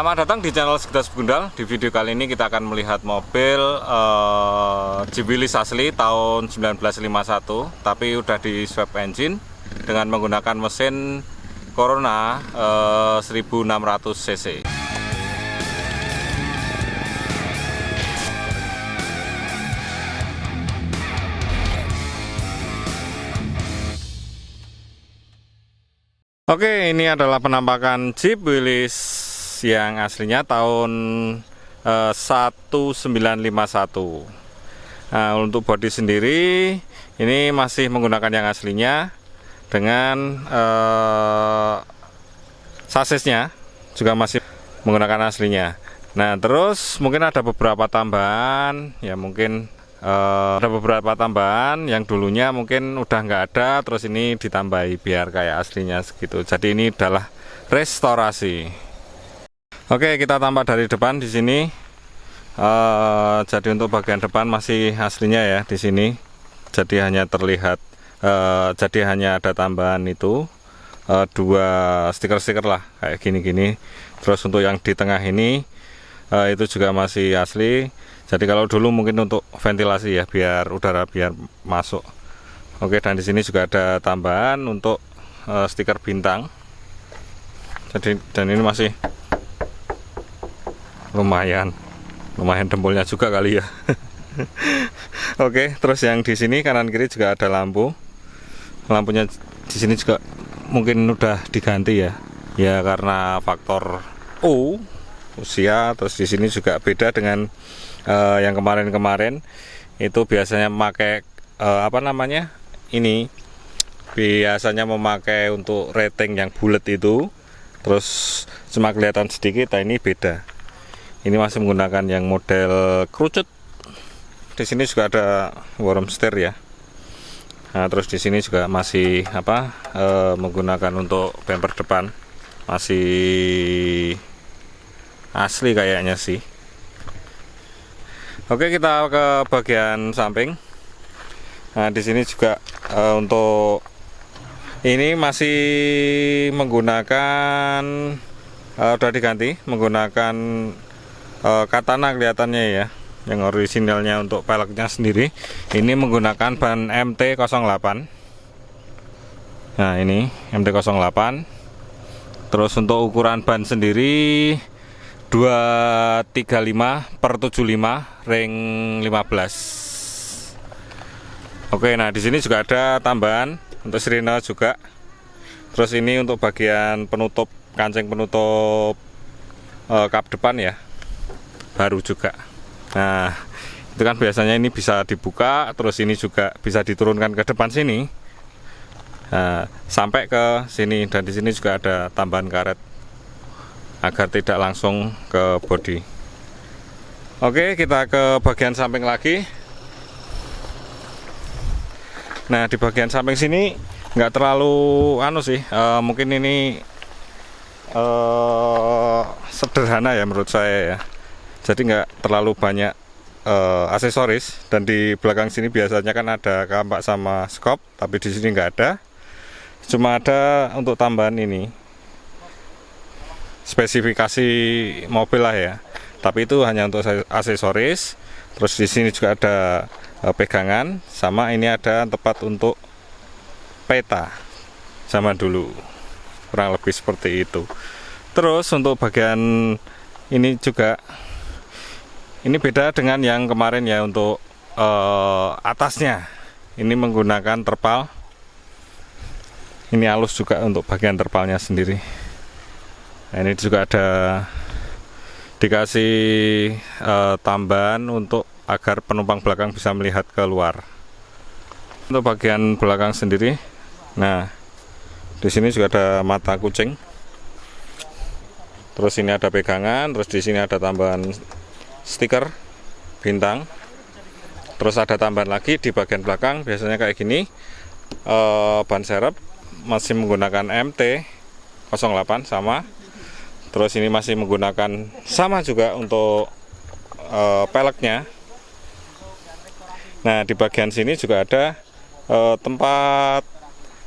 Selamat datang di channel Sekilas Begundal. Di video kali ini kita akan melihat mobil Jeep Willys asli tahun 1951, tapi udah di swap engine dengan menggunakan mesin Corona 1600 cc. Oke, ini adalah penampakan Jeep Willys yang aslinya tahun 1951. Nah, untuk bodi sendiri ini masih menggunakan yang aslinya dengan sasisnya juga masih menggunakan aslinya. Nah, terus mungkin ada beberapa tambahan, ya mungkin ada beberapa tambahan yang dulunya mungkin udah nggak ada, terus ini ditambahi biar kayak aslinya segitu. Jadi ini adalah restorasi. Oke, kita tambah dari depan di sini. Jadi untuk bagian depan masih aslinya ya di sini. Jadi hanya terlihat, jadi hanya ada tambahan itu dua stiker-stiker lah kayak gini-gini. Terus untuk yang di tengah ini itu juga masih asli. Jadi kalau dulu mungkin untuk ventilasi ya, biar udara biar masuk. Oke, dan di sini juga ada tambahan untuk stiker bintang. Jadi dan ini masih lumayan dempulnya juga kali ya. Oke, terus yang di sini kanan kiri juga ada lampu. Lampunya di sini juga mungkin udah diganti ya. Ya karena faktor usia. Terus di sini juga beda dengan yang kemarin-kemarin. Itu biasanya memakai apa namanya? Ini biasanya memakai untuk rating yang bulat itu. Terus cuma kelihatan sedikit. Nah, ini beda. Ini masih menggunakan yang model kerucut. Di sini juga ada worm stir ya. Nah, terus di sini juga masih menggunakan untuk bumper depan. Masih asli kayaknya sih. Oke, kita ke bagian samping. Nah, di sini juga untuk ini masih menggunakan udah diganti menggunakan katana kelihatannya ya. Yang orisinalnya untuk peleknya sendiri ini menggunakan ban MT08. Nah, ini MT08. Terus untuk ukuran ban sendiri 235/75 ring 15. Oke, nah di sini juga ada tambahan untuk sirine juga. Terus ini untuk bagian penutup kancing penutup kap depan ya, baru juga. Nah, itu kan biasanya ini bisa dibuka, terus ini juga bisa diturunkan ke depan sini, sampai ke sini. Dan di sini juga ada tambahan karet agar tidak langsung ke bodi. Oke, kita ke bagian samping lagi. Nah, di bagian samping sini nggak terlalu sih, mungkin ini sederhana ya menurut saya ya. Jadi nggak terlalu banyak aksesoris. Dan di belakang sini biasanya kan ada kampak sama skop, tapi di sini nggak ada. Cuma ada untuk tambahan ini spesifikasi mobil lah ya. Tapi itu hanya untuk aksesoris. Terus di sini juga ada pegangan, sama ini ada tempat untuk peta zaman dulu, kurang lebih seperti itu. Terus untuk bagian ini juga, ini beda dengan yang kemarin ya. Untuk atasnya ini menggunakan terpal. Ini halus juga untuk bagian terpalnya sendiri. Nah, ini juga ada dikasih tambahan untuk agar penumpang belakang bisa melihat keluar. Untuk bagian belakang sendiri, nah di sini juga ada mata kucing. Terus ini ada pegangan, terus di sini ada tambahan stiker bintang. Terus ada tambahan lagi di bagian belakang, biasanya kayak gini. Ban serep masih menggunakan MT08 sama. Terus ini masih menggunakan sama juga untuk peleknya. Nah, di bagian sini juga ada tempat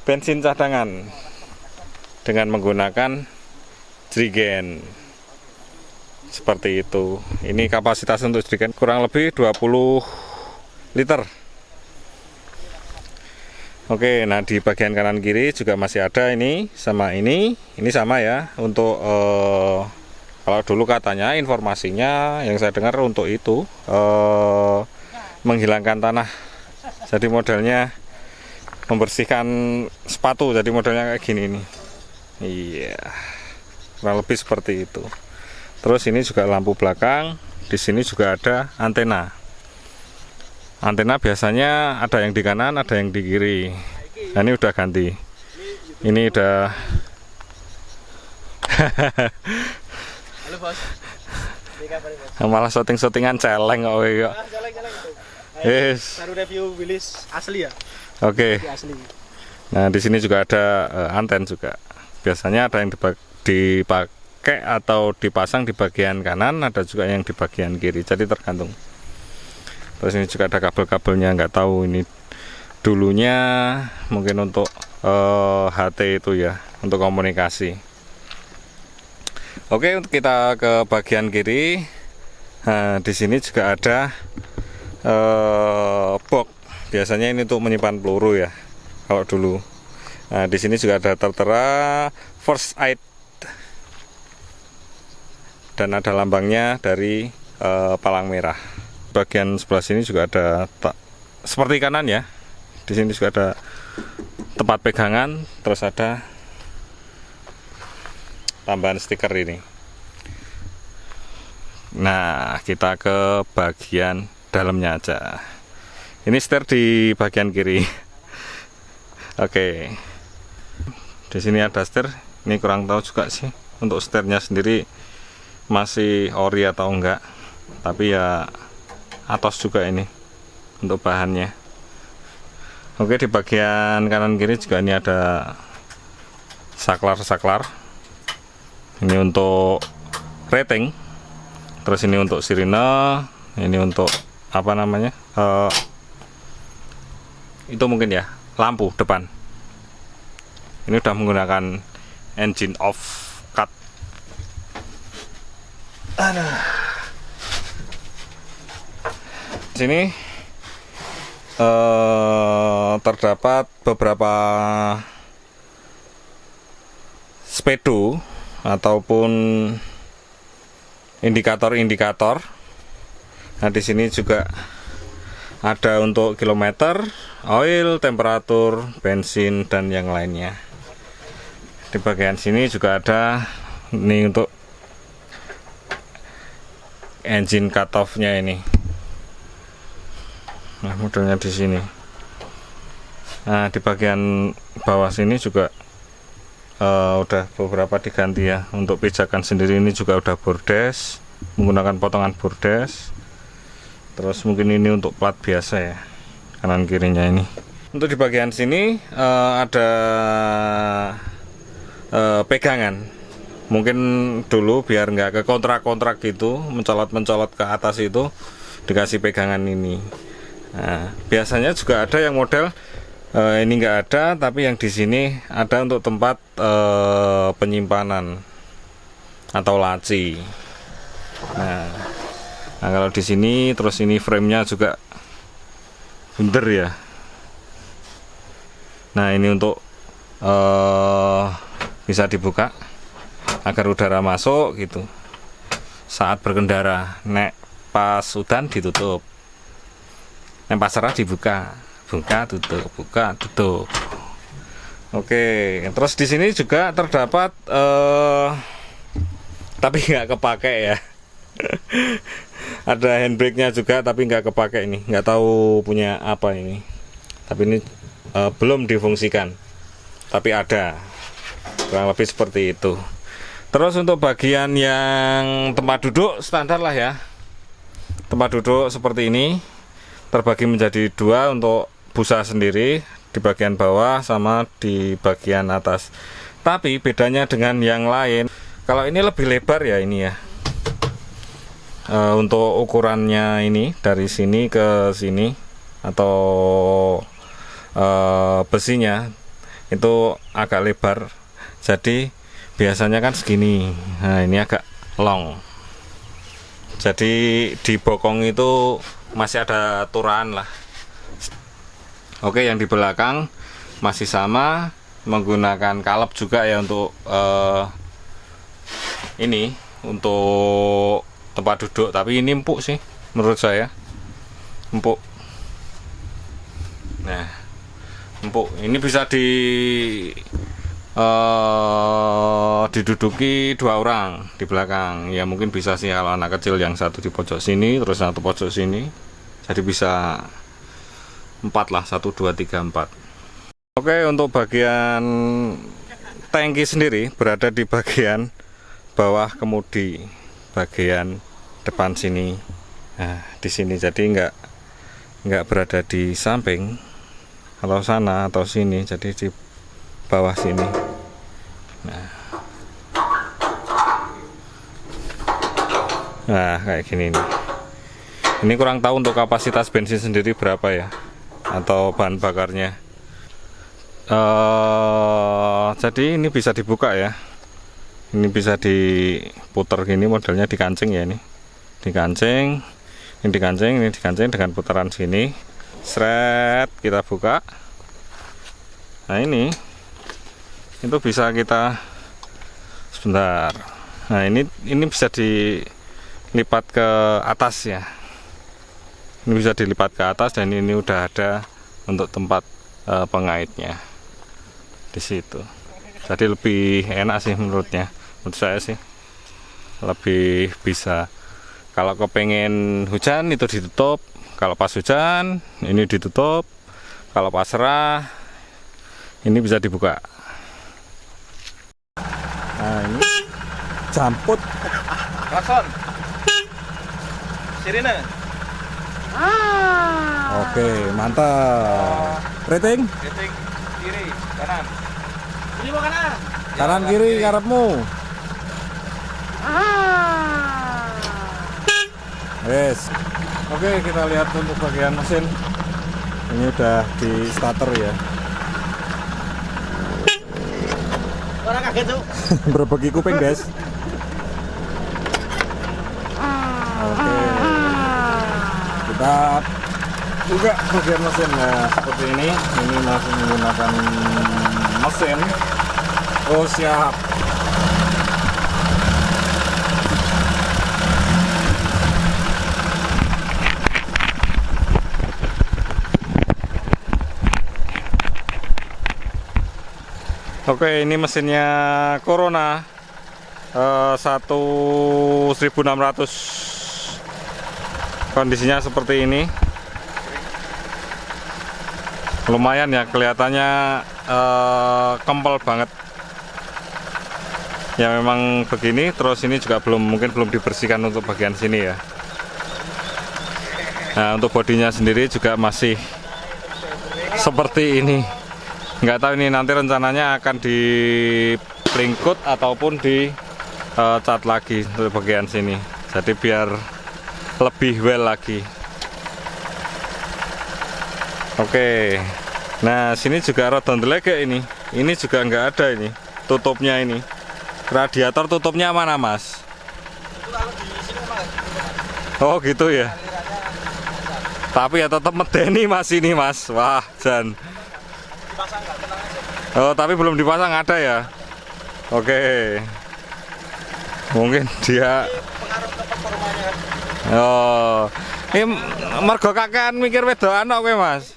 bensin cadangan dengan menggunakan jerigen. seperti itu. Ini kapasitas untuk jerigen kurang lebih 20 liter. Oke, nah di bagian kanan kiri juga masih ada ini sama ini sama ya. Untuk kalau dulu katanya informasinya yang saya dengar untuk itu menghilangkan tanah. Jadi modelnya membersihkan sepatu, jadi modelnya kayak gini nih. Iya, kurang lebih seperti itu. Terus ini juga lampu belakang, di sini juga ada antena. Antena biasanya ada yang di kanan, ada yang di kiri. Nah, ini udah ganti. Ini udah. Halo bos. Malah syuting-syutingan celeng kok ya. Yes. Baru review Willys asli ya. Oke. Asli. Nah, di sini juga ada anten juga. Biasanya ada yang dipakai atau dipasang di bagian kanan, ada juga yang di bagian kiri. Jadi tergantung. Terus ini juga ada kabel-kabelnya, nggak tahu ini dulunya mungkin untuk HT itu ya, untuk komunikasi. Oke, untuk kita ke bagian kiri. Nah, di sini juga ada box. Biasanya ini untuk menyimpan peluru ya, kalau dulu. Nah, di sini juga ada tertera first aid dan ada lambangnya dari palang merah. Bagian sebelah sini juga ada seperti kanan ya. Di sini juga ada tempat pegangan, terus ada tambahan stiker ini. Nah, kita ke bagian dalamnya aja. Ini setir di bagian kiri. Oke. Di sini ada setir. Ini kurang tahu juga sih untuk setirnya sendiri masih ori atau enggak. Tapi ya atos juga ini untuk bahannya. Oke, di bagian kanan kiri juga ini ada saklar. Ini untuk rating. Terus ini untuk sirine. Ini untuk apa namanya? Itu mungkin ya, lampu depan. Ini udah menggunakan engine off cut. Sini terdapat beberapa speedo ataupun indikator-indikator. Nah, di sini juga ada untuk kilometer, oil, temperatur, bensin dan yang lainnya. Di bagian sini juga ada ini untuk engine cut off-nya ini. Nah, modelnya di sini. Nah, di bagian bawah sini juga udah beberapa diganti ya. Untuk pijakan sendiri ini juga udah bordes, menggunakan potongan bordes. Terus mungkin ini untuk plat biasa ya, kanan kirinya ini. Untuk di bagian sini ada pegangan. Mungkin dulu biar nggak ke kontrak-kontrak gitu, mencolot ke atas itu dikasih pegangan ini. Nah, biasanya juga ada yang model ini nggak ada, tapi yang di sini ada untuk tempat penyimpanan atau laci. Nah, kalau di sini terus ini frame-nya juga bunder ya. Nah, ini untuk bisa dibuka agar udara masuk gitu saat berkendara. Nek pas udan ditutup. Yang pasarnya dibuka, buka, tutup. Oke, terus di sini juga terdapat tapi nggak kepake ya. Ada handbrake-nya juga tapi nggak kepake ini, nggak tahu punya apa ini. Tapi ini belum difungsikan, tapi ada, kurang lebih seperti itu. Terus untuk bagian yang tempat duduk standar lah ya. Tempat duduk seperti ini terbagi menjadi dua untuk busa sendiri di bagian bawah sama di bagian atas. Tapi bedanya dengan yang lain, kalau ini lebih lebar ya ini ya. Untuk ukurannya ini dari sini ke sini atau besinya itu agak lebar. Jadi biasanya kan segini. Nah, ini agak long. Jadi di bokong itu masih ada turahan lah. Oke, yang di belakang masih sama, menggunakan kalep juga ya untuk ini, untuk tempat duduk. Tapi ini empuk sih menurut saya, empuk. Nah, empuk ini bisa diduduki 2 orang di belakang ya, mungkin bisa sih kalau anak kecil, yang satu di pojok sini terus satu pojok sini, jadi bisa 4 lah, 1 2 3 4. Oke, untuk bagian tangki sendiri berada di bagian bawah kemudi, bagian depan sini. Nah, di sini jadi nggak berada di samping kalau sana atau sini, jadi di bawah sini. Nah, kayak gini nih. Ini kurang tahu untuk kapasitas bensin sendiri berapa ya, atau bahan bakarnya. Jadi ini bisa dibuka ya. Ini bisa diputar gini, modelnya dikancing ya, ini dikancing, ini dikancing, ini dikancing dengan putaran sini. Seret, kita buka. Nah, ini itu bisa kita sebentar. Nah, ini bisa dilipat ke atas ya. Ini bisa dilipat ke atas, dan ini udah ada untuk tempat pengaitnya di situ. Jadi lebih enak sih menurut saya sih, lebih bisa. Kalau kepengen hujan itu ditutup, kalau pas hujan ini ditutup, kalau pas cerah ini bisa dibuka. Nah, ini jamput. Klakson. Sirine. Oke, mantap. Rating? Rating kiri, kanan. Kiri mau kanan. Kanan kiri karepmu. Yes. Oke, kita lihat untuk bagian mesin. Ini udah di starter ya. Orang kaget tuh. Berbagi kuping, guys. Oke. Kita buka bagian mesin. Nah, seperti ini. Ini masih menggunakan mesin. Oh, siap. Oke, ini mesinnya Corona 1600. Kondisinya seperti ini. Lumayan ya, kelihatannya kempel banget. Ya memang begini. Terus ini juga mungkin belum dibersihkan untuk bagian sini ya. Nah, untuk bodinya sendiri juga masih seperti ini. Nggak tahu ini nanti rencananya akan di plingkut ataupun di cat lagi untuk bagian sini, jadi biar lebih well lagi. Oke, nah sini juga rodon delegek ini juga nggak ada, ini tutupnya, ini radiator tutupnya mana, Mas? Oh gitu ya, tapi ya tetap medeni Mas ini, Mas. Wah, Jan. Oh, tapi belum dipasang, ada ya. Oke. Mungkin dia oh, ini mergo kakean mikir wedokan kok kowe, Mas.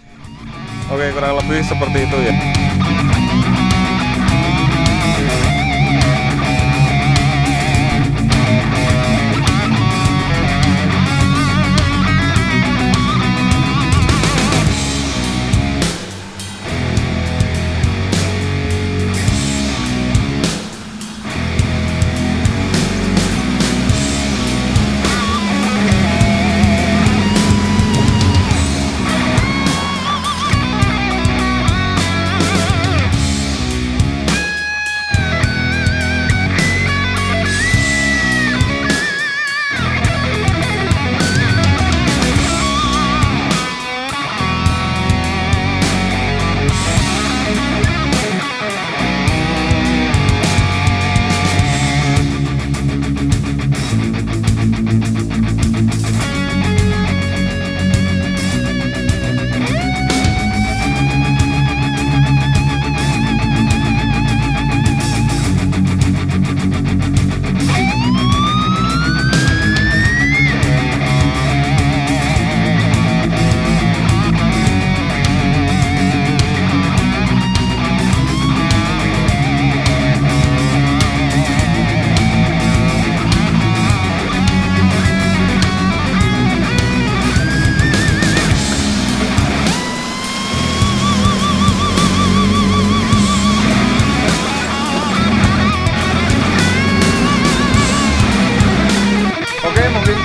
Oke, kurang lebih seperti itu ya.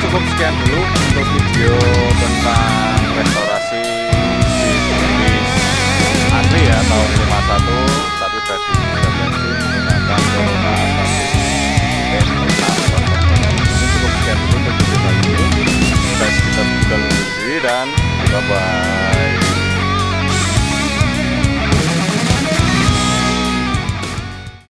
cukup sekian dulu untuk video tentang restorasi di bis asli ya tahun 51, tapi sudah diganti menggunakan Corona